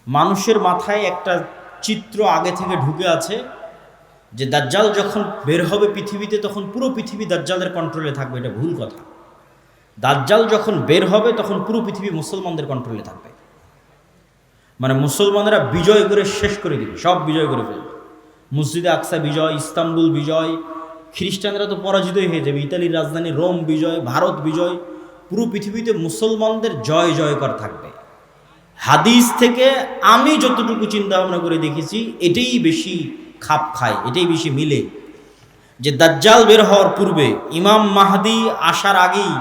মানুষের মাথায় একটা চিত্র আগে থেকে ঢুকে আছে যে দাজ্জাল যখন বের হবে পৃথিবীতে তখন পুরো পৃথিবী দাজ্জালের কন্ট্রোলে থাকবে। এটা ভুল কথা। দাজ্জাল যখন বের হবে তখন পুরো পৃথিবী মুসলমানদের কন্ট্রোলে থাকবে। মানে মুসলমানেরা বিজয় করে শেষ করে দিবে, সব বিজয় করে ফেলবে। মসজিদে আকসা বিজয়, ইস্তাম্বুল বিজয়, খ্রিস্টানরা তো পরাজিতই হয়ে যাবে, ইতালির রাজধানী রোম বিজয়, ভারত বিজয়, পুরো পৃথিবীতে মুসলমানদের জয় জয়কর থাকবে। হাদিস থেকে আমি যতটুকু চিন্তা ভাবনা করে দেখেছি এটাই বেশি খাপ খায়, এটাই বেশি মিলে, যে দাজ্জাল বের হওয়ার পূর্বে ইমাম মাহদি আসার আগেই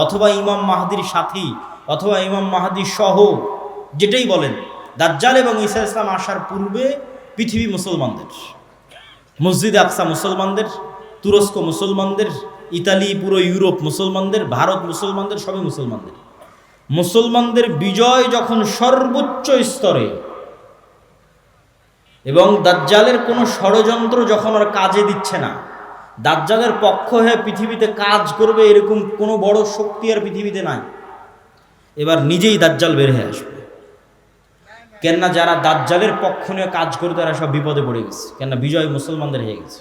অথবা ইমাম মাহদির সাথী অথবা ইমাম মাহদি সহ যেটাই বলেন, দাজ্জাল এবং ঈসা ইসলাম আসার পূর্বে পৃথিবী মুসলমানদের, মসজিদে আকসা মুসলমানদের, তুরস্ক মুসলমানদের, ইতালি পুরো ইউরোপ মুসলমানদের, ভারত মুসলমানদের, সবই মুসলমানদের। মুসলমানদের বিজয় যখন সর্বোচ্চ স্তরে এবং দাজ্জালের কোনো ষড়যন্ত্র যখন আর কাজে দিচ্ছে না, দাজ্জালের পক্ষ হয়ে পৃথিবীতে কাজ করবে এরকম কোনো বড় শক্তি আর পৃথিবীতে নাই, এবার নিজেই দাজ্জাল বের হয়ে আসবে। কেননা যারা দাজ্জালের পক্ষ নিয়ে কাজ করে তারা সব বিপদে পড়ে গেছে, কেননা বিজয় মুসলমানদের হয়ে গেছে।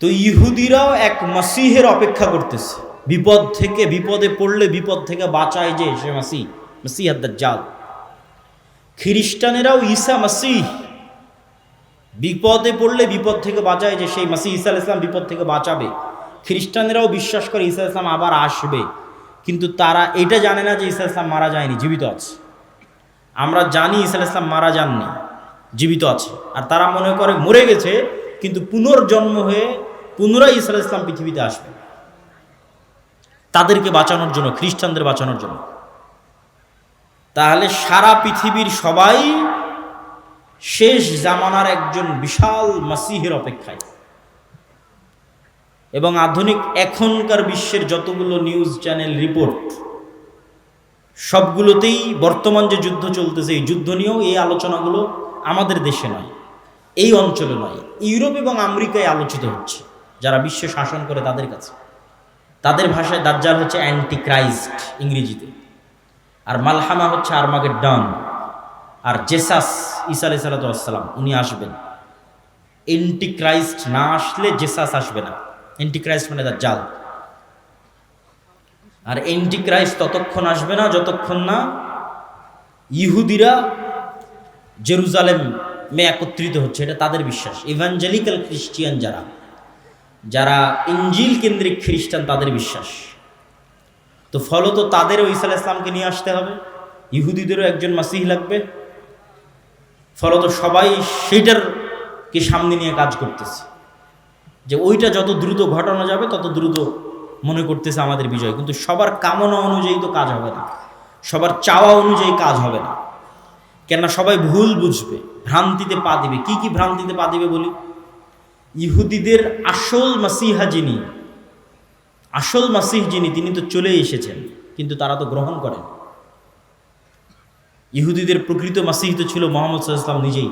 তো ইহুদিরাও এক মাসিহের অপেক্ষা করতেছে, বিপদ থেকে, বিপদে পড়লে বিপদ থেকে বাঁচায় যে সে মাসিহ দাজ্জাল। খ্রিস্টানেরাও ঈসা মাসিহ, বিপদে পড়লে বিপদ থেকে বাঁচায় যে সেই মাসিহ ঈসা আলাইহিস সালাম বিপদ থেকে বাঁচাবে। খ্রিস্টানেরাও বিশ্বাস করে ঈসা আলাইহিস সালাম আবার আসবে, কিন্তু তারা এটা জানে না যে ঈসা আলাইহিস সালাম মারা যায়নি, জীবিত আছে। আমরা জানি ঈসা আলাইহিস সালাম মারা যাননি, জীবিত আছে, আর তারা মনে করে মরে গেছে, কিন্তু পুনর্জন্ম হয়ে পুনরায় ঈসা আলাইহিস সালাম পৃথিবীতে আসবে তাদেরকে বাঁচানোর জন্য, খ্রিস্টানদের বাঁচানোর জন্য। তাহলে সারা পৃথিবীর সবাই শেষ জামানার একজন বিশাল মাসিহের অপেক্ষায়। এবং আধুনিক এখনকার বিশ্বের যতগুলো নিউজ চ্যানেল রিপোর্ট, সবগুলোতেই বর্তমান যে যুদ্ধ চলতেছে এই যুদ্ধ নিয়েও এই আলোচনাগুলো আমাদের দেশে নয়, এই অঞ্চলে নয়, ইউরোপ এবং আমেরিকায় আলোচিত হচ্ছে, যারা বিশ্বে শাসন করে তাদের কাছে। তাদের ভাষায় দাজ্জাল হচ্ছে অ্যান্টি ক্রাইস্ট ইংরেজিতে, আর মালহামা হচ্ছে আর্মাগেড্ডন, আর জেসাস ঈসা আলাইহিস সালাম উনি আসবেন। অ্যান্টি ক্রাইস্ট না আসলে জেসাস আসবে না। অ্যান্টি ক্রাইস্ট মানে দাজ্জাল। আর অ্যান্টি ক্রাইস্ট ততক্ষণ আসবে না যতক্ষণ না ইহুদিরা জেরুজালেমে একত্রিত হচ্ছে, এটা তাদের বিশ্বাস। ইভাঞ্জেলিক্যাল খ্রিস্টিয়ান যারা ইঞ্জিল কেন্দ্রিক খ্রিস্টান তাদের বিশ্বাস। তো ফলত তাদেরও ঈসা আলাইহিস সালামকে নিয়ে আসতে হবে, ইহুদিদেরও একজন মাসিহ লাগবে। ফলত সবাই সেইটারকে সামনে নিয়ে কাজ করতেছে, যে ওইটা যত দ্রুত ঘটানো যাবে তত দ্রুত মনে করতেছে আমাদের বিজয়। কিন্তু সবার কামনা অনুযায়ী তো কাজ হবে না, সবার চাওয়া অনুযায়ী কাজ হবে না, কেননা সবাই ভুল বুঝবে, ভ্রান্তিতে পা দিবে। কি কি ভ্রান্তিতে পা দিবে বলি? ইহুদিদের আসল মাসিহা যিনি, আসল মাসিহ যিনি, তিনি তো চলে এসেছেন, কিন্তু তারা তো গ্রহণ করেন। ইহুদিদের প্রকৃত মাসিহ তো ছিল মুহাম্মদ সাল্লাল্লাহু আলাইহি ওয়াসাল্লাম নিজেই।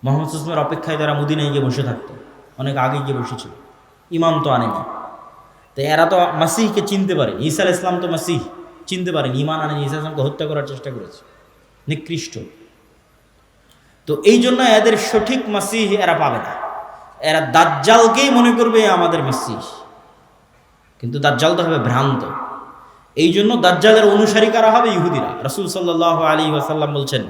মুহাম্মদ সাল্লাল্লাহু আলাইহি ওয়াসাল্লামের অপেক্ষায় তারা মদিনায় গিয়ে বসে থাকতো, অনেক আগে গিয়ে বসেছিল, ইমান তো আনেনি। তো এরা তো মাসিহকে চিনতে পারে, ঈসা আলাইহিস সালাম তো মাসিহ চিনতে পারেন, ইমান আনেনি, ঈসা আলাইহিস সালামকে হত্যা করার চেষ্টা করেছে, নিকৃষ্ট। তো এই জন্য এদের সঠিক মাসিহ এরা পাবে না, এরা দাজ্জালকেই মনে করবে আমাদের মাসিহ, কিন্তু দাজ্জাল তো হবে ভ্রান্ত। এই জন্য দাজ্জালের অনুসারী কারা হবে? ইহুদিরা। রাসূল সাল্লাল্লাহু আলাইহি ওয়াসাল্লাম বলছেন,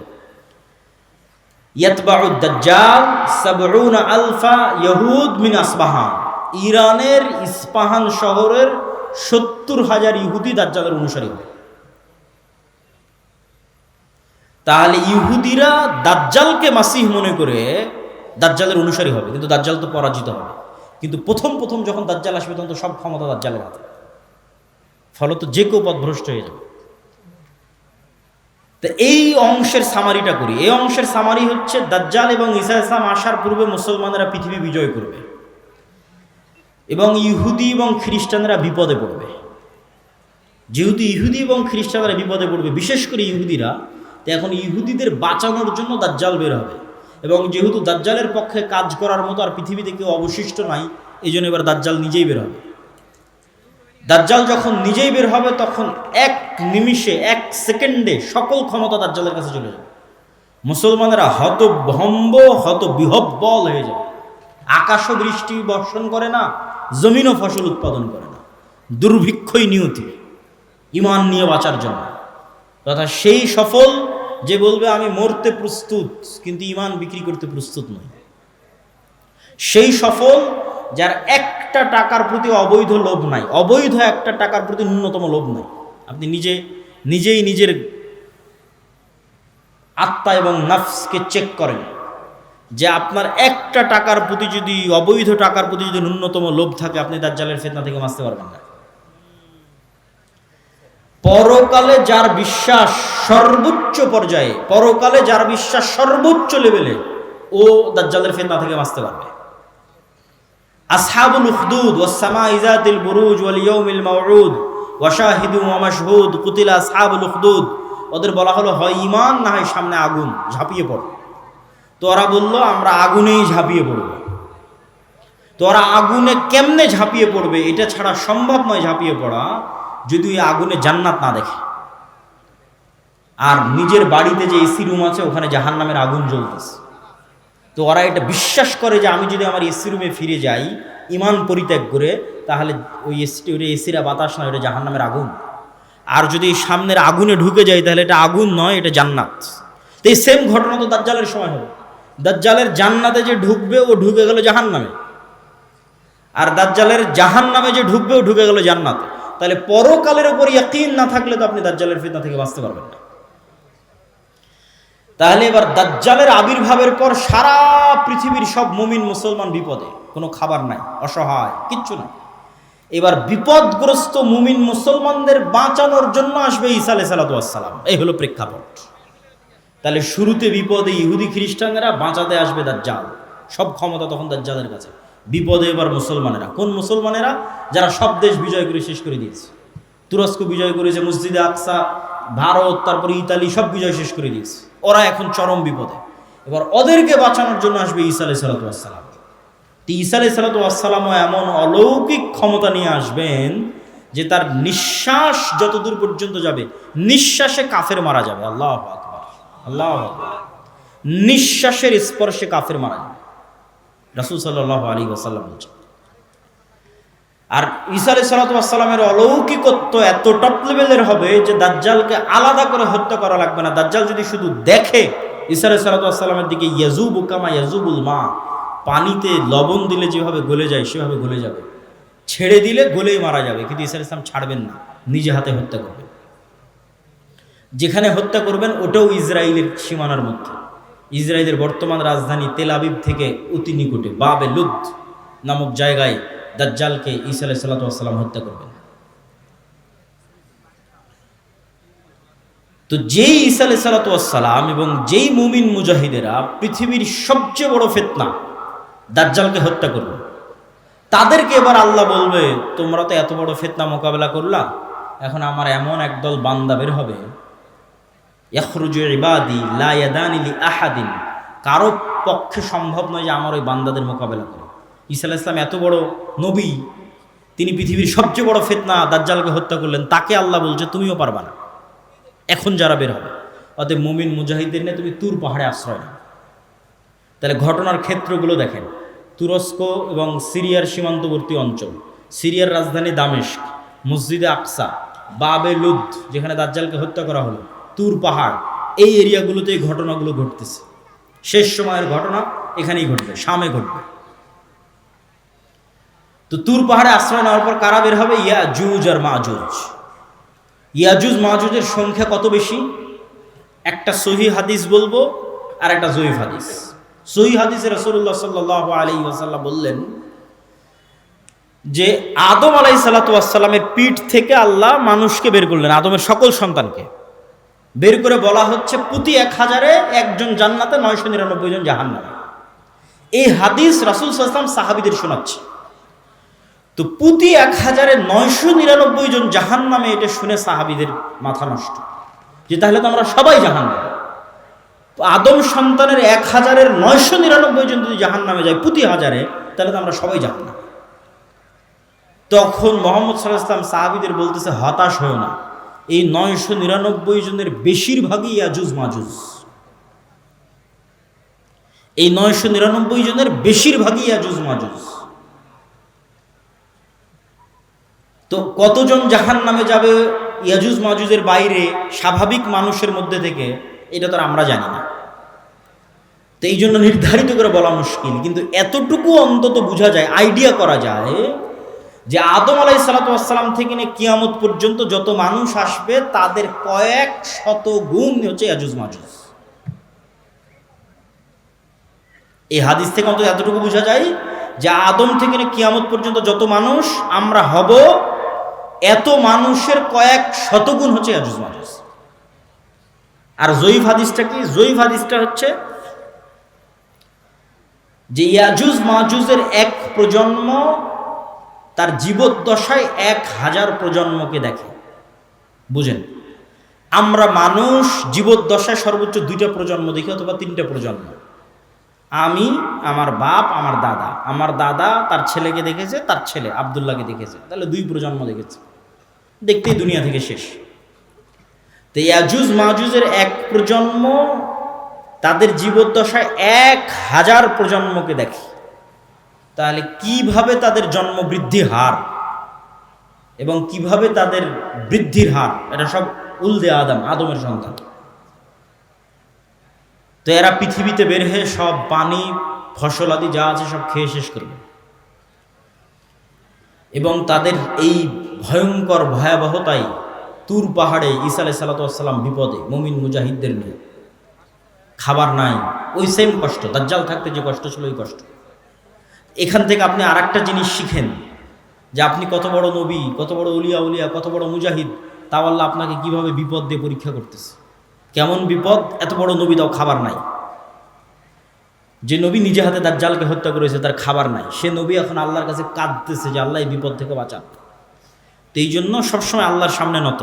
ইয়াতবাউ দাজ্জাল ৭০ আলফা ইহুদ মিন আসবাহান। ইরানের ইস্পাহান শহরের ৭০,০০০ ইহুদি দাজ্জালের অনুসারী হবে। তাহলে ইহুদিরা দাজ্জালকে মাসিহ মনে করে দাজ্জালের অনুসারী হবে, কিন্তু দাজ্জাল তো পরাজিত হবে। কিন্তু প্রথম যখন দাজ্জাল আসবে তখন তো সব ক্ষমতা দাজ্জালের হাতে, ফলত যে কেউ পথভ্রষ্ট হয়ে যাবে। তো এই অংশের সামারিটা করি। এই অংশের সামারি হচ্ছে দাজ্জাল এবং ঈসা আলাইহিস সালাম আসার পূর্বে মুসলমানেরা পৃথিবী বিজয় করবে এবং ইহুদি এবং খ্রিস্টানরা বিপদে পড়বে। যেহেতু ইহুদি এবং খ্রিস্টানরা বিপদে পড়বে, বিশেষ করে ইহুদিরা, তো এখন ইহুদিদের বাঁচানোর জন্য দাজ্জাল বের হবে। এবং যেহেতু দাজ্জালের পক্ষে কাজ করার মতো আর পৃথিবীতে কেউ অবশিষ্ট নাই, এই জন্য এবার দাজ্জাল নিজেই বের হবে। দাজ্জাল যখন নিজেই বের হবে তখন এক নিমিষে, এক সেকেন্ডে সকল ক্ষমতা দাজ্জালের কাছে চলে যাবে। মুসলমানেরা হতভম্ব, হতবিহ্বল হয়ে যাবে। আকাশও বৃষ্টি বর্ষণ করে না, জমিনও ফসল উৎপাদন করে না, দুর্ভিক্ষই নিয়তি ইমান নিয়ে বাঁচার জন্য। তথা সেই সফল যে বলবে আমি মরতে প্রস্তুত কিন্তু ইমান বিক্রি করতে প্রস্তুত নই। সেই সফল যার একটা টাকার প্রতি অবৈধ লোভ নাই, অবৈধ একটা টাকার প্রতি ন্যূনতম লোভ নাই। আপনি নিজেই নিজের আত্মা এবং নফসকে চেক করেন যে আপনার একটা টাকার প্রতি যদি, অবৈধ টাকার প্রতি যদি ন্যূনতম লোভ থাকে, আপনি দাজ্জালের ফিতনা থেকে বাঁচতে পারবেন না। পরকালে যার বিশ্বাস সর্বোচ্চ পর্যায়ে, পরকালে যার বিশ্বাস সর্বোচ্চ লেভেলে, ও দাজ্জালের ফিতনা থেকে বাঁচতে পারবে। আসহাবুল উখদুদ ওয়াস সামাই যাতিল বুরুজ ওয়াল ইয়াউমিল মাউউদ ওয়া শাহিদু ওয়া মাশহুদ কুতিলা আসহাবুল উখদুদ। ওদের বলা হলো হয় ঈমান না হয় সামনে আগুন, ঝাঁপিয়ে পড়ো। তো ওরা বলল আমরা আগুনেই ঝাঁপিয়ে পড়ব। তো ওরা আগুনে কেমনে ঝাঁপিয়ে পড়বে এটা ছাড়া সম্ভব নয় ঝাঁপিয়ে পড়া, যদি ওই আগুনে জান্নাত না দেখে। আর নিজের বাড়িতে যে এসি রুম আছে ওখানে জাহান্নামের আগুন জ্বলতেছে। তো ওরা এটা বিশ্বাস করে যে আমি যদি আমার এসি রুমে ফিরে যাই ইমান পরিত্যাগ করে, তাহলে ওই এসিরা বাতাস নয়, ওটা জাহান্নামের আগুন। আর যদি সামনের আগুনে ঢুকে যায় তাহলে এটা আগুন নয়, এটা জান্নাত। তো এই সেম ঘটনা তো দাজ্জালের সময় হবে। দাজ্জালের জান্নাতে যে ঢুকবে ও ঢুকে গেল জাহান্নামে, আর দাজ্জালের জাহান্নামে যে ঢুকবে ও ঢুকে গেল জান্নাতে। তাহলে পরকালের উপর ইয়াকিন না থাকলে তো আপনি দাজ্জালের ফিতনা থেকে বাঁচতে পারবেন না। তাহলে এবার দাজ্জালের আবির্ভাবের পর সারা পৃথিবীর সব মুমিন মুসলমান বিপদে, কোনো খাবার নাই, অসহায়, কিচ্ছু নাই। এবার বিপদগ্রস্ত মুমিন মুসলমানদের বাঁচানোর জন্য আসবে ঈসা আলাইহিস সালাম। এই হলো প্রেক্ষাপট। তাহলে শুরুতে বিপদে ইহুদি খ্রিস্টানেরা, বাঁচাতে আসবে দাজ্জাল। সব ক্ষমতা তখন দাজ্জালের কাছে। বিপদে এবার মুসলমানেরা। কোন মুসলমানেরা? যারা সব দেশ বিজয় করে শেষ করে দিয়েছে। তুরস্ক বিজয় করেছে, মসজিদে আকসা, ভারত, তারপরে ইতালি, সব বিজয় শেষ করে দিয়েছে। ওরা এখন চরম বিপদে। এবার ওদেরকে বাঁচানোর জন্য আসবে ঈসা আলাইহিস সালাম। ঈসা আলাইহিস সালামও এমন অলৌকিক ক্ষমতা নিয়ে আসবেন যে তার নিঃশ্বাস যতদূর পর্যন্ত যাবে, নিঃশ্বাসে কাফের মারা যাবে। আল্লাহু আকবার, আল্লাহু আকবার। নিঃশ্বাসের স্পর্শে কাফের মারা যাবে, রাসূল সাল্লাল্লাহু আলাইহি ওয়াসাল্লাম বলছেন। আর ঈসা আলাইহিস সালামের অলৌকিকত্ব এত টপ লেভেলের হবে যে দাজ্জালকে আলাদা করে হত্যা করা লাগবে না। দাজ্জাল যদি শুধু দেখে ঈসা আলাইহিস সালামের দিকে, ইয়াজুবু কামা ইয়াজুবুল মা, পানিতে লবণ দিলে যেভাবে গলে যায় সেভাবে গলে যাবে, ছেড়ে দিলে গলেই মারা যাবে। কিন্তু ঈসা আলাইহিস সালাম ছাড়বেন না, নিজে হাতে হত্যা করবেন। যেখানে হত্যা করবেন ওটাও ইসরায়েলের সীমানার মধ্যে। ইসরায়েলের বর্তমান রাজধানী তেল আবিব থেকে অতি নিকটে বাবে লুদ নামক জায়গায় দাজ্জালকে ঈসা আলাইহিস সালাম হত্যা করবেন। তো যেই ঈসা আলাইহিস সালাম এবং যেই মুমিন মুজাহিদেরা পৃথিবীর সবচেয়ে বড় ফিতনা দাজ্জালকে হত্যা করবে, তাদেরকে এবার আল্লাহ বলবে তোমরা তো এত বড় ফিতনা মোকাবেলা করলা, এখন আমার এমন একদল বান্দা বের হবে, ইয়াখরুজু ইবাদি লা ইয়াদানি লি আহাদিন, কারো পক্ষে সম্ভব নয় যে আমার ওই বান্দাদের মোকাবেলা করে। ঈসা আলাইহিস সালাম এত বড় নবী, তিনি পৃথিবীর সবচেয়ে বড় ফিতনা দাজ্জালকে হত্যা করলেন, তাকে আল্লাহ বলছে তুমিও পারবা না এখন যারা বের হবে। অতএব মুমিন মুজাহিদদের নিয়ে তুমি তুর পাহাড়ে আশ্রয় নাও। তাহলে ঘটনার ক্ষেত্রগুলো দেখেন, তুরস্ক এবং সিরিয়ার সীমান্তবর্তী অঞ্চল, সিরিয়ার রাজধানী দামেস্ক, মসজিদে আকসা, বাবে লুদ যেখানে দাজ্জালকে হত্যা করা হলো, তুর পাহাড়, এই এরিয়াগুলোতে এই ঘটনাগুলো ঘটতেছে। শেষ সময়ের ঘটনা এখানেই ঘটবে, শামে ঘটবে। তো তুর পাহাড়ে আশ্রয় নেওয়ার পর কারা বের হবে? ইয়াজুজ আর মাজুজ। ইয়াজুজ মাজুজের সংখ্যা কত বেশি? একটা সহিহ হাদিস বলবো আর একটা জয়ীফ হাদিস। সহিহ হাদিসে রাসূলুল্লাহ সাল্লাল্লাহু আলাইহি ওয়াসাল্লাম বললেন যে আদম আলাইহিস সালামের পিঠ থেকে আল্লাহ মানুষকে বের করলেন, আদমের সকল সন্তানকে বের করে বলা হচ্ছে প্রতি 1000-এ একজন জান্নাতে, 999 জন জাহান্নামে। এই হাদিস রাসূল সাল্লাল্লাহু আলাইহি ওয়াসাল্লাম সাহাবীদের শোনাচ্ছে। তো প্রতি 1000-এ 999 জন জাহান্নামে, এটা শুনে সাহাবীদের মাথা নষ্ট, যে তাহলে তো আমরা সবাই জাহান্নামে। তো আদম সন্তানের 1000-এর 999 জন যদি জাহান্নামে যায় প্রতি 1000-এ, তাহলে তো আমরা সবাই জাহান্নামে। তখন মোহাম্মদ সাল্লাল্লাহু আলাইহি ওয়াসাল্লাম সাহাবীদের বলতেছে, হতাশ হয়ো না, এই 999 জনের বেশিরভাগই ইয়াজুজ মাজুজ। এই 999 জনের বেশিরভাগই ইয়াজুজ মাজুজ। তো কতজন জাহান্নামে যাবে ইয়াজুজ মাজুজের বাইরে স্বাভাবিক মানুষের মধ্যে থেকে, এটা তো আমরা জানি না। তো এই জন্য নির্ধারিত করে বলা মুশকিল, কিন্তু এতটুকু অন্তত বোঝা যায়, আইডিয়া করা যায় যে আদম আলাইহিস সালাতু ওয়াস সালাম থেকে নিয়ে কিয়ামত পর্যন্ত যত মানুষ আসবে তাদের কয়েক শত গুণ হচ্ছে ইয়াজুজ মাজুজ। এই হাদিস থেকে অন্তত এতটুকু বোঝা যায় যে আদম থেকে নিয়ে কিয়ামত পর্যন্ত যত মানুষ আমরা হব, এত মানুষের কয়েক শতগুণ হচ্ছে ইয়াজুজ মাজুজ। আর জয়ীফ হাদিসটা কি? জয়ীফ হাদিসটা হচ্ছে যে ইয়াজুজ মাজুজের এক প্রজন্ম তার জীবদ্দশায় 1000 প্রজন্মকে দেখে। বুঝেন, আমরা মানুষ জীবদ্দশায় সর্বোচ্চ 2টা প্রজন্ম দেখি অথবা 3টা প্রজন্ম। আমি, আমার বাপ, আমার দাদা, আমার দাদা তার ছেলেকে দেখেছে, তার ছেলে আব্দুল্লাহকে দেখেছে, তাহলে 2 প্রজন্ম দেখেছে, দেখতেই দুনিয়া থেকে শেষ। তো ইয়াজুজ মাজুজের এক প্রজন্ম তাদের জীবদ্দশায় 1000 প্রজন্মকে দেখে। তাহলে কিভাবে তাদের জন্ম বৃদ্ধির হার এবং কিভাবে তাদের বৃদ্ধির হার, এটা সব উলদে আদমের সন্তান। তো এরা পৃথিবীতে বের হয়ে সব পানি ফসল আদি যা আছে সব খেয়ে শেষ করবে, এবং তাদের এই ভয়ঙ্কর ভয়াবহতায় তুর পাহাড়ে ঈসা আলাইহিস সালাতু ওয়াস সালাম বিপদে মুমিন মুজাহিদদের নিয়ে, খাবার নাই, ওই সেম কষ্ট, দাজ্জাল থাকতে যে কষ্ট ছিল ওই কষ্ট। এখান থেকে আপনি আর একটা জিনিস শিখেন যে আপনি কত বড় নবী, কত বড় উলিয়া, কত বড় মুজাহিদ, তাও আল্লাহ আপনাকে কিভাবে বিপদ দিয়ে পরীক্ষা করতেছে। কেমন বিপদ? এত বড় নবী, তাও খাবার নাই। যে নবী নিজে হাতে দাজ্জালকে হত্যা করেছে তার খাবার নাই, সে নবী এখন আল্লাহর কাছে কাঁদতেছে যে আল্লাহ এই বিপদ থেকে বাঁচান। তো এই জন্য সবসময় আল্লাহর সামনে নত,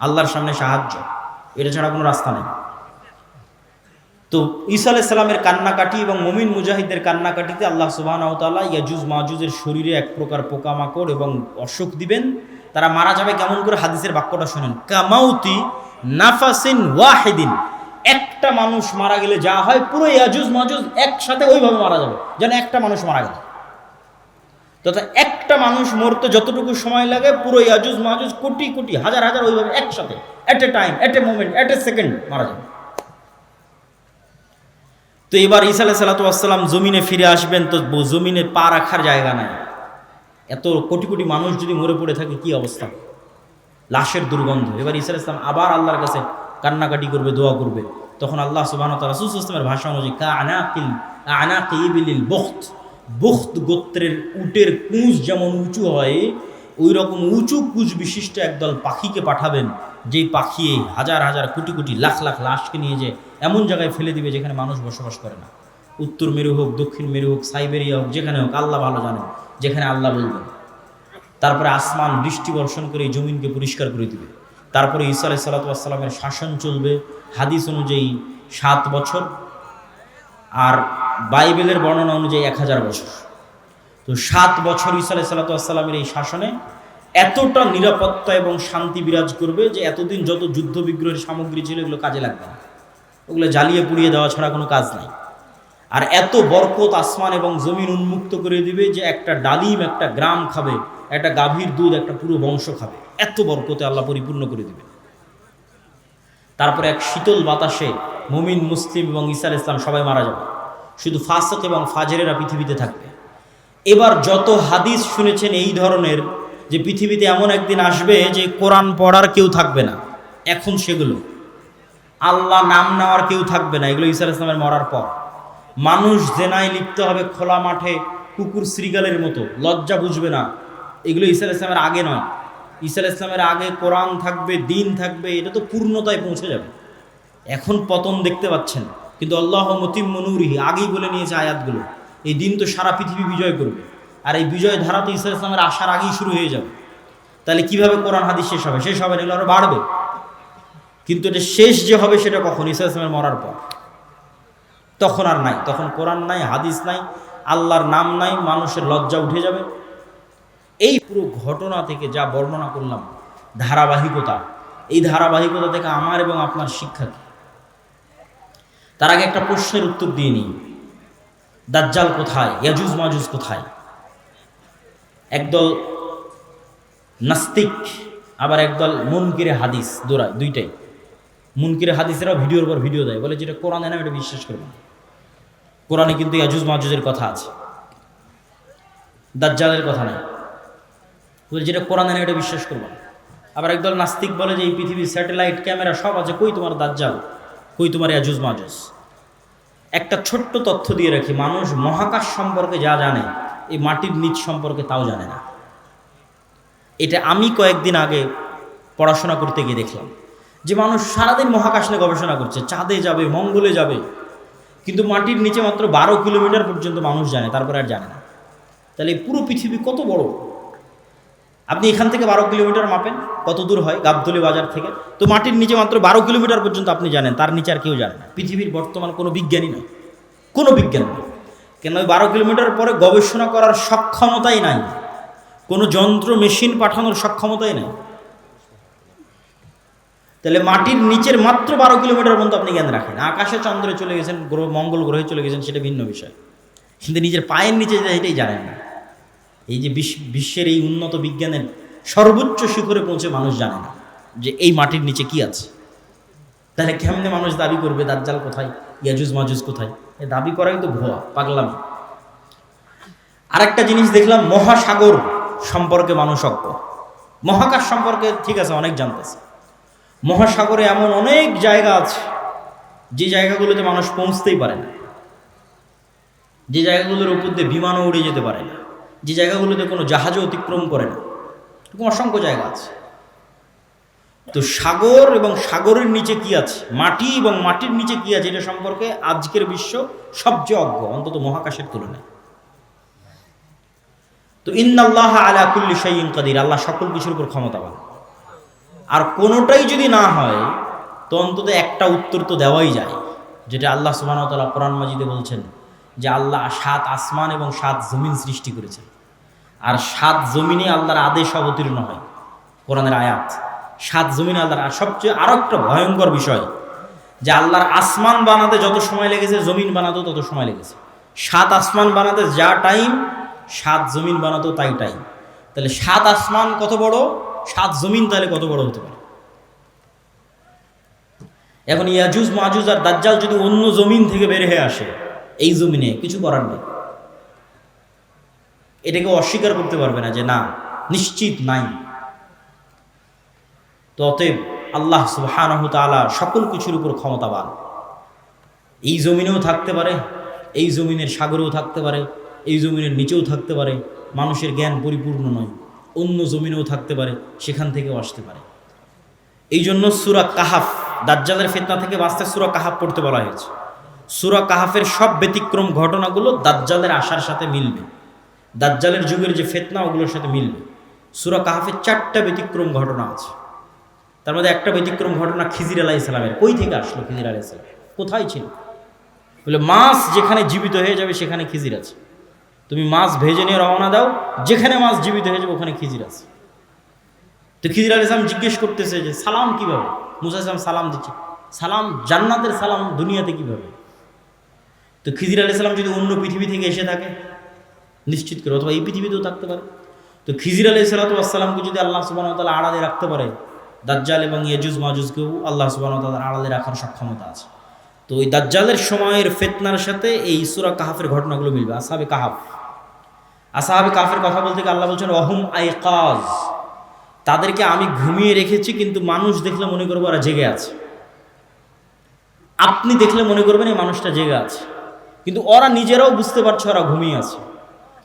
আল্লাহর সামনে সাহায্য, এটা ছাড়া কোনো রাস্তা নেই। তো ঈসা আলাইহিস সালামের কান্নাকাটি এবং মুমিন মুজাহিদদের কান্নাকাটিতে আল্লাহ সুবহানাহু ওয়া তাআলা ইয়াজুজ মাজুজের শরীরে এক প্রকার পোকামাকড় এবং অসুখ দিবেন। তারা মারা যাবে কেমন করে? হাদিসের বাক্যটা শুনেন, কামাউতি নাফাসিন ওয়াহিদিন। একটা মানুষ মারা গেলে যা হয়, পুরো ইয়াজুজ মাজুজ একসাথে ওইভাবে মারা যাবে, যেন একটা মানুষ মারা গেল। তথা একটা মানুষ মরতে যতটুকু সময় লাগে, পুরো ইয়াজুজ মাজুজ কোটি কোটি হাজার হাজার ওইভাবে একসাথে, at a time, at a moment, at a second মারা যাবে। তো এবার ঈসা আলাইহিস সালাতু ওয়াস সালাম জমিনে ফিরে আসবেন, তো জমিনে পা রাখার জায়গা নাই। এত কোটি কোটি মানুষ যদি মরে পড়ে থাকে কি অবস্থা, লাশের দুর্গন্ধ। এবার ঈসা আলাইহিস সালাম আবার আল্লাহর কাছে কান্নাকাটি করবে, দোয়া করবে। তখন আল্লাহ সুবহানাহু ওয়া তাআলা রাসূল সাল্লাল্লাহু আলাইহি ওয়াসাল্লামের ভাষা অনুযায়ী আনাকি ইবিলিল বুখত, বুখত গোত্রের উটের কুঁজ যেমন উঁচু হয়, ওই রকম উঁচু কুঁজ বিশিষ্ট একদল পাখিকে পাঠাবেন, যেই পাখি হাজার হাজার কোটি কোটি লাখ লাখ লাশকে নিয়ে যে এমন জায়গায় ফেলে দিবে যেখানে মানুষ বসবাস করে না। উত্তর মেরু হোক, দক্ষিণ মেরু হোক, সাইবেরিয়া হোক, যেখানে হোক, আল্লাহ ভালো জানেন, যেখানে আল্লাহ বলবেন। তারপরে আসমান বৃষ্টি বর্ষণ করে এই জমিনকে পরিষ্কার করে দিবে। তারপরে ঈসা আলাইহিস সালাতু ওয়াস সালামের শাসন চলবে হাদিস অনুযায়ী 7 বছর, আর বাইবেলের বর্ণনা অনুযায়ী 1000 বছর। তো 7 বছর ঈসা আলাইহিস সালাতু ওয়াস সালামের এই শাসনে এতটা নিরাপত্তা এবং শান্তি বিরাজ করবে যে এতদিন যত যুদ্ধ বিগ্রহের সামগ্রী ছিল এগুলো কাজে লাগবে না, ওগুলো জ্বালিয়ে পুড়িয়ে দেওয়া ছাড়া কোনো কাজ নাই। আর এত বরকত আসমান এবং জমিন উন্মুক্ত করে দিবে যে একটা ডালিম একটা গ্রাম খাবে, একটা গাভীর দুধ একটা পুরো বংশ খাবে, এত বরকতে আল্লাহ পরিপূর্ণ করে দিবে। তারপরে এক শীতল বাতাসে মুমিন মুসলিম এবং ঈসা আলাইহিস সালাম সবাই মারা যাবে, শুধু ফাসিক এবং ফাজেরেরা পৃথিবীতে থাকবে। এবার যত হাদিস শুনেছেন এই ধরনের, যে পৃথিবীতে এমন একদিন আসবে যে কোরআন পড়ার কেউ থাকবে না, এখন সেগুলো আল্লাহ নাম নেওয়ার কেউ থাকবে না, এগুলো ঈসা আলাইহিস সালামের মরার পর। মানুষ জেনায় লিপ্ত হবে খোলা মাঠে কুকুর শ্রীগালের মতো, লজ্জা বুঝবে না, এগুলো ঈসা আলাইহিস সালামের আগে নয়। ঈসা আলাইহিস সালামের আগে কোরআন থাকবে, দিন থাকবে, এটা তো পূর্ণতায় পৌঁছে যাবে। এখন পতন দেখতে পাচ্ছেন, কিন্তু আল্লাহ মুতিম্মু নূরিহি আগেই বলে নিয়েছে আয়াতগুলো, এই দিন তো সারা পৃথিবী বিজয় করবে, আর এই বিজয় ধারা তো ঈসা আলাইহিস সালামের আসার আগেই শুরু হয়ে যাবে। তাহলে কিভাবে কোরআন হাদিস শেষ হবে? শেষ হবে না, এগুলো আরো বাড়বে। কিন্তু এটা শেষ যে হবে সেটা কখন? ঈসা আলাইহিস সালামের মরার পর। তখন আর নাই, তখন কোরআন নাই, হাদিস নাই, আল্লাহর নাম নাই, মানুষের লজ্জা উঠে যাবে। এই পুরো ঘটনা থেকে যা বর্ণনা করলাম, ধারাবাহিকতা, এই ধারাবাহিকতা থেকে আমার এবং আপনার শিক্ষা কি? তার আগে একটা প্রশ্নের উত্তর দিয়ে নিই, দাজ্জাল কোথায়, ইয়াজুজ মাজুজ কোথায়? একদল নাস্তিক আবার একদল মুনকিরে হাদিস দৌড়ায়, দুইটাই। মুনকিরে হাদিসেরাও ভিডিওর পর ভিডিও দেয়, বলে যেটা কোরআনে না এটা বিশ্বাস করবে না। কোরআনে কিন্তু ইয়াজুজ মাজুজের কথা আছে, দাজ্জালের কথা নাই। বলে যেটা কোরআনে না এটা বিশ্বাস করবে না। আবার একদল নাস্তিক বলে যে এই পৃথিবীর স্যাটেলাইট ক্যামেরা সব আছে, কই তোমার দাজ্জাল, কই তোমার ইয়াজুজ মাজুজ? একটা ছোট্ট তথ্য দিয়ে রাখি, মানুষ মহাকাশ সম্পর্কে যা জানে এই মাটির নিচ সম্পর্কে তাও জানে না। এটা আমি কয়েকদিন আগে পড়াশোনা করতে গিয়ে দেখলাম যে মানুষ সারাদিন মহাকাশ নিয়ে গবেষণা করছে, চাঁদে যাবে, মঙ্গলে যাবে, কিন্তু মাটির নিচে মাত্র 12 কিলোমিটার পর্যন্ত মানুষ জানে, তারপরে আর জানে না। তাহলে এই পুরো পৃথিবী কত বড়? আপনি এখান থেকে 12 কিলোমিটার মাপেন, কত দূর হয় গাবতলী বাজার থেকে, তো মাটির নিচে মাত্র 12 কিলোমিটার পর্যন্ত আপনি জানেন, তার নিচে আর কেউ জানে না। পৃথিবীর বর্তমান কোনো বিজ্ঞানী নয়, কোনো বিজ্ঞান নেই, কেন ওই 12 কিলোমিটার পরে গবেষণা করার সক্ষমতাই নাই, কোনো যন্ত্র মেশিন পাঠানোর সক্ষমতাই নাই। তাহলে মাটির নিচের মাত্র 12 কিলোমিটার পর্যন্ত আপনি জ্ঞান রাখেন। আকাশে চন্দ্রে চলে গেছেন, মঙ্গল গ্রহে চলে গেছেন, সেটা ভিন্ন বিষয়, কিন্তু নিজের পায়ের নিচে এটাই জানেন না। এই যে বিশ্বের এই উন্নত বিজ্ঞানের সর্বোচ্চ শিখরে পৌঁছে মানুষ জানে না যে এই মাটির নিচে কি আছে। তাহলে কেমনে মানুষ দাবি করবে দাজ্জাল কোথায়, ইয়াজুজ মাজুজ কোথায়? এই দাবি করাই তো ভুয়া, পাগলামি। আরেকটা জিনিস দেখলাম, মহাসাগর সম্পর্কে মানুষ অজ্ঞ। মহাকাশ সম্পর্কে ঠিক আছে অনেক জানতেছে, মহাসাগরে এমন অনেক জায়গা আছে যে জায়গাগুলোতে মানুষ পৌঁছতেই পারে না, যে জায়গাগুলোর উপর দিয়ে বিমানও উড়ে যেতে পারে না, যে জায়গাগুলোতে কোনো জাহাজও অতিক্রম করে না, এরকম অসংখ্য জায়গা আছে। তো সাগর এবং সাগরের নিচে কি আছে, মাটি এবং মাটির নিচে কি আছে, এটা সম্পর্কে আজকের বিশ্ব সবচেয়ে অজ্ঞ, অন্তত মহাকাশের তুলনায়। তো ইন্নাল্লাহ আলা কুল্লি শাইইন কাদির, আল্লাহ সকল কিছুর উপর ক্ষমতাবান। আর কোনোটাই যদি না হয় তো অন্তত একটা উত্তর তো দেওয়াই যায়, যেটা আল্লাহ সুবহানাহু ওয়া তাআলা কোরআন মাজিদে বলছেন যে আল্লাহ 7 আসমান এবং 7 জমিন সৃষ্টি করেছেন, আর 7 জমিনে আল্লাহর আদেশ অবতীর্ণ হয়, কোরআনের আয়াত। 7 জমিনে আল্লাহর, আর সবচেয়ে আরো একটা ভয়ঙ্কর বিষয় যে আল্লাহর আসমান বানাতে যত সময় লেগেছে জমিন বানাতেও তত সময় লেগেছে। 7 আসমান বানাতে যা টাইম, 7 জমিন বানাতেও তাই টাইম। তাহলে 7 আসমান কত বড়, 7 জমিন তাহলে কত বড় হতে পারে? এখন ইয়াজুজ মাজুজ আর দাজ্জাল যদি অন্য জমিন থেকে বের হয়ে আসে, এই জমিনে কিছু করার নেই, এটাকে অস্বীকার করতে পারবে না যে না, নিশ্চিত নাই। তো অতএব আল্লাহ সুবহানাহু ওয়া তাআলা সকল কিছুর উপর ক্ষমতাবান। এই জমিনেও থাকতে পারে, এই জমিনের সাগরেও থাকতে পারে, এই জমিনের নিচেও থাকতে পারে, মানুষের জ্ঞান পরিপূর্ণ নয়, অন্য জমিনেও থাকতে পারে, সেখান থেকেও আসতে পারে। এই জন্য সূরা কাহাফ, দাজ্জালের ফিতনা থেকে বাঁচতে সূরা কাহাফ পড়তে বলা হয়েছে। সূরা কাহাফের সব ব্যতিক্রম ঘটনাগুলো দাজ্জালের আসার সাথে মিলবে, দাজ্জালের যুগের যে ফিতনা ওগুলোর সাথে মিলবে। সূরা কাহাফের 4টা ব্যতিক্রম ঘটনা আছে, তার মধ্যে একটা ব্যতিক্রম ঘটনা খিজির আলাইহিস সালামের। কই থেকে আসলো খিজির আলাইহিস সালাম, কোথায় ছিল? বলে মাছ যেখানে জীবিত হয়ে যাবে সেখানে খিজির আছে, তুমি মাছ ভেজে নিয়ে রওনা দাও, যেখানে মাছ জীবিত হয়ে যাবে ওখানে খিজির আছে। তো খিজির আলাইহিস সালাম জিজ্ঞেস করতেছে যে সালাম কিভাবে? মুসা আলাইহিস সালাম সালাম দিচ্ছে, সালাম জান্নাতের সালাম দুনিয়াতে কিভাবে? তো খিজির আলাইহিস সালাম যদি অন্য পৃথিবী থেকে এসে থাকে নিশ্চিত করে, অথবা এই পৃথিবীতেও থাকতে পারে, তো খিজির আলাইহিস সালামকে যদি আল্লাহ সুবহানাহু ওয়া তাআলা আড়ালে রাখতে পারে, দাজ্জাল এবং ইয়াজুজ মাজুজকেও আল্লাহ সুবহানাহু ওয়া তাআলা আড়ালে রাখার সক্ষমতা আছে। তো ওই দাজ্জালের সময়ের ফিতনার সাথে এই সূরা কাহাফের ঘটনাগুলো মিলবে। আসহাবে কাহাফ, আসহাবে কাহাফের কথা বলতে গিয়ে আল্লাহ বলছেন ওয়াহুম আইকাজ, তাদেরকে আমি ঘুমিয়ে রেখেছি, কিন্তু মানুষ দেখলে মনে করবে ওরা জেগে আছে। আপনি দেখলে মনে করবেন এই মানুষটা জেগে আছে, কিন্তু ওরা নিজেরাও বুঝতে পারছে ওরা ঘুমিয়ে আছে,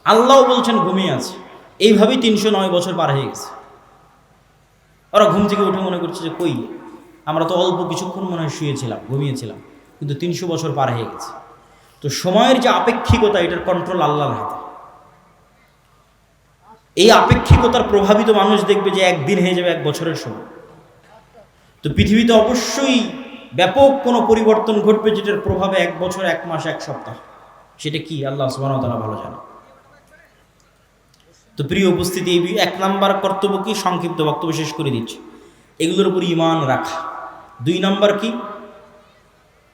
আল্লাহও বলছেন ঘুমিয়ে আছে। এইভাবেই 309 বছর পার হয়ে গেছে। ওরা ঘুম থেকে উঠে মনে করছে যে কই, আমরা তো অল্প কিছুক্ষণ মনে হয় শুয়েছিলাম, ঘুমিয়েছিলাম, কিন্তু 300 বছর পার হয়ে গেছে। তো সময়ের যে আপেক্ষিকতা, এটার কন্ট্রোল আল্লাহর হাতে। এই আপেক্ষিকতার প্রভাবিত মানুষ দেখবে যে একদিন হয়ে যাবে 1 বছরের সময়। তো পৃথিবীতে অবশ্যই ব্যাপক কোনো পরিবর্তন ঘটবে, যেটার প্রভাবে 1 বছর, 1 মাস, 1 সপ্তাহ, সেটা কি আল্লাহ সুবহানাহু ওয়া তাআলা ভালো জানে। তো প্রিয় উপস্থিতি, এই 1 নাম্বার কর্তব্য কি? সংক্ষিপ্ত বক্তব্য শেষ করে দিচ্ছি। এগুলোর উপর ঈমান রাখা। 2 নাম্বার কি?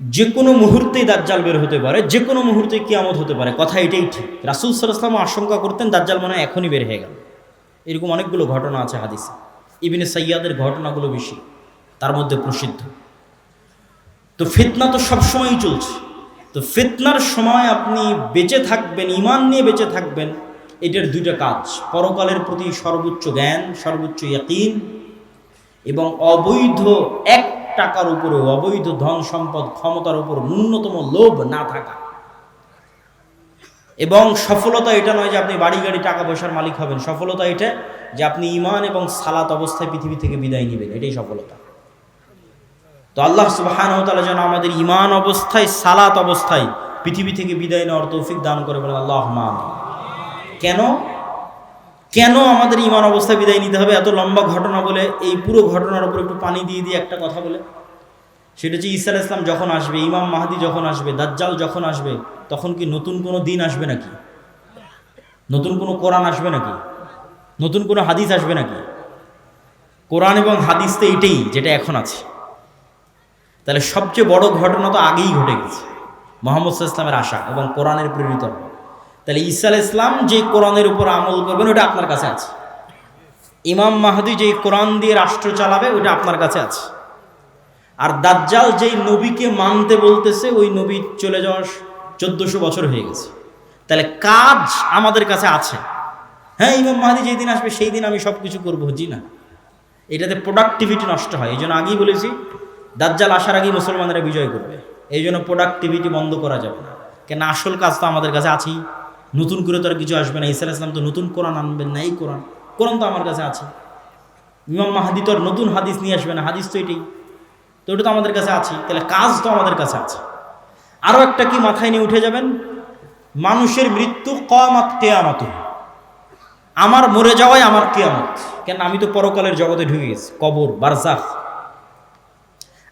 যে কোনো মুহূর্তেই দাজ্জাল বের হতে পারে, যে কোনো মুহূর্তে কিয়ামত হতে পারে। কথা এটাই ঠিক। রাসূল সাল্লাল্লাহু আলাইহি ওয়াসাল্লাম আশঙ্কা করতেন দাজ্জাল মনে হয় এখনই বের হয়ে গেল। এরকম অনেকগুলো ঘটনা আছে হাদিসে। ইবনে সাইয়াদের ঘটনাগুলো বেশি, তার মধ্যে প্রসিদ্ধ। তো ফিতনা তো সবসময়ই চলছে। তো ফিতনার সময় আপনি বেঁচে থাকবেন, ঈমান নিয়ে বেঁচে থাকবেন, এটার 2টা কাজ: পরকালের প্রতি সর্বোচ্চ জ্ঞান, সর্বোচ্চ ইয়াকিন, এবং অবৈধ 1 টাকার উপরে, অবৈধ ধন সম্পদ ক্ষমতার উপর ন্যূনতম লোভ না থাকা। এবং সফলতা এটা নয় যে আপনি বাড়ি গাড়ি টাকা পয়সার মালিক হবেন। সফলতা এটা যে আপনি ঈমান এবং সালাত অবস্থায় পৃথিবী থেকে বিদায় নেবেন, এটাই সফলতা। তো আল্লাহ সুবহানাহু ওয়া তাআলা যেন আমাদের ঈমান অবস্থায়, সালাত অবস্থায় পৃথিবী থেকে বিদায় নেওয়ার তৌফিক দান করে বলেন আল্লাহুম্মা আমিন। কেন আমাদের ঈমান অবস্থায় বিদায় নিতে হবে? এত লম্বা ঘটনা বলে এই পুরো ঘটনার উপর একটু পানি দিয়ে একটা কথা বলে, সেটা হচ্ছে ঈসা আলাইহিস সালাম যখন আসবে, ইমাম মাহদি যখন আসবে, দাজ্জাল যখন আসবে, তখন কি নতুন কোনো দিন আসবে নাকি? নতুন কোনো কোরআন আসবে নাকি? নতুন কোনো হাদিস আসবে নাকি? কোরআন এবং হাদিস তো এটাই যেটা এখন আছে। তাহলে সবচেয়ে বড় ঘটনা তো আগেই ঘটে গেছে, মুহাম্মদ সাল্লাল্লাহু আলাইহি ওয়াসাল্লামের আসা এবং কোরআনের প্রেরিত হওয়া। তাহলে ঈসা আলাইহিস সালাম যে কোরআনের উপর আমল করবেন ওটা আপনার কাছে আছে। ইমাম মাহদি যেই কোরআন দিয়ে রাষ্ট্র চালাবে ওটা আপনার কাছে আছে। আর দাজ্জাল যেই নবীকে মানতে বলতেছে ওই নবী চলে যাওয়ার 1400 বছর হয়ে গেছে। তাহলে কাজ আমাদের কাছে আছে। হ্যাঁ, ইমাম মাহদি যেই দিন আসবে সেই দিন আমি সব কিছু করবো, জি না, এটাতে প্রোডাক্টিভিটি নষ্ট হয়। এই জন্য আগেই বলেছি দাজ্জাল আসার আগেই মুসলমানেরা বিজয় করবে। এই জন্য প্রোডাক্টিভিটি বন্ধ করা যাবে না, কেন আসল কাজ তো আমাদের কাছে আছেই। নতুন করে তো আর কিছু আসবে না। ঈসা আলাইহিস সালাম তো নতুন কোরআন আনবেন না, এই কোরআন তো আমার কাছে আছে। ইমাম মাহদি তো আর নতুন হাদিস নিয়ে আসবে না, হাদিস তো এটাই, তো ওটা তো আমাদের কাছে আছে। তাহলে কাজ তো আমাদের কাছে আছে। আরও একটা কি মাথায় নিয়ে উঠে যাবেন, মানুষের মৃত্যু কিয়ামত, কিয়ামত আমার মরে যাওয়াই আমার কিয়ামত। কেন? আমি তো পরকালের জগতে ঢুকে গেছি, কবর, বারজাখ।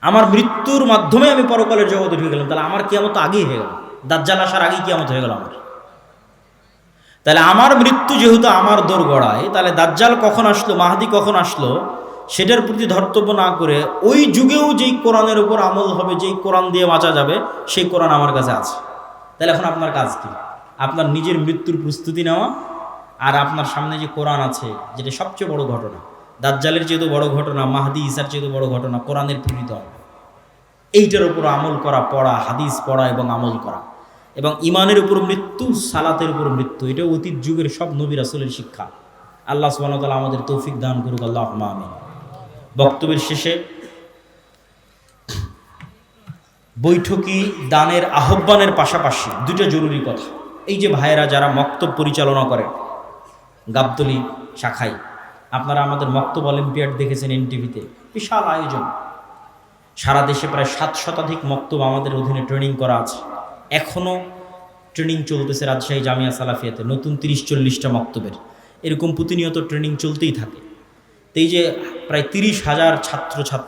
আমার মৃত্যুর মাধ্যমে আমি পরকালের জগতে ঢুকে গেলাম, তাহলে আমার কিয়ামত তো আগেই হয়ে গেল। দাজ্জাল আসার আগেই কিয়ামত হয়ে গেল আমার। তাহলে আমার মৃত্যু যেহেতু আমার দোরগড়ায়, তাহলে দাজ্জাল কখন আসলো, মাহদি কখন আসলো, সেটার প্রতি ধর্তব্য না করে ওই যুগেও যেই কোরআনের উপর আমল হবে, যেই কোরআন দিয়ে বাঁচা যাবে, সেই কোরআন আমার কাছে আছে। তাহলে এখন আপনার কাজ কি? আপনার নিজের মৃত্যুর প্রস্তুতি নেওয়া, আর আপনার সামনে যে কোরআন আছে, যেটা সবচেয়ে বড় ঘটনা, দাজ্জালের চেয়েও বড় ঘটনা, মাহদি ঈসার চেয়েও বড় ঘটনা, কোরআনের প্রেরিত হবে, এইটার উপর আমল করা, পড়া, হাদিস পড়া এবং আমল করা। এবং ইমানের উপর মৃত্যু, সালাতের উপর মৃত্যু, এটা অতীত যুগের সব নবী রাসূলের শিক্ষা। আল্লাহ সুবহানাহু ওয়া তাআলা আমাদের তৌফিক দান করুক, আল্লাহুম্মা আমিন। বক্তব্যের শেষে বৈঠকি দানের আহ্বানের পাশাপাশি 2টা জরুরি কথা। এই যে ভাইয়েরা যারা মক্তব পরিচালনা করে গাবতলী শাখায়, আপনারা আমাদের মক্তব অলিম্পিয়াড দেখেছেন এনটিভিতে, বিশাল আয়োজন। সারা দেশে প্রায় 7 শতাধিক মক্তব আমাদের অধীনে ট্রেনিং করা আছে। এখনও ট্রেনিং চলতেছে রাজশাহী জামিয়া সালাফিয়াতে, নতুন 30-40টা মক্তবের। এরকম প্রতিনিয়ত ট্রেনিং চলতেই থাকে। তো এই যে প্রায় 30,000 ছাত্র ছাত্রী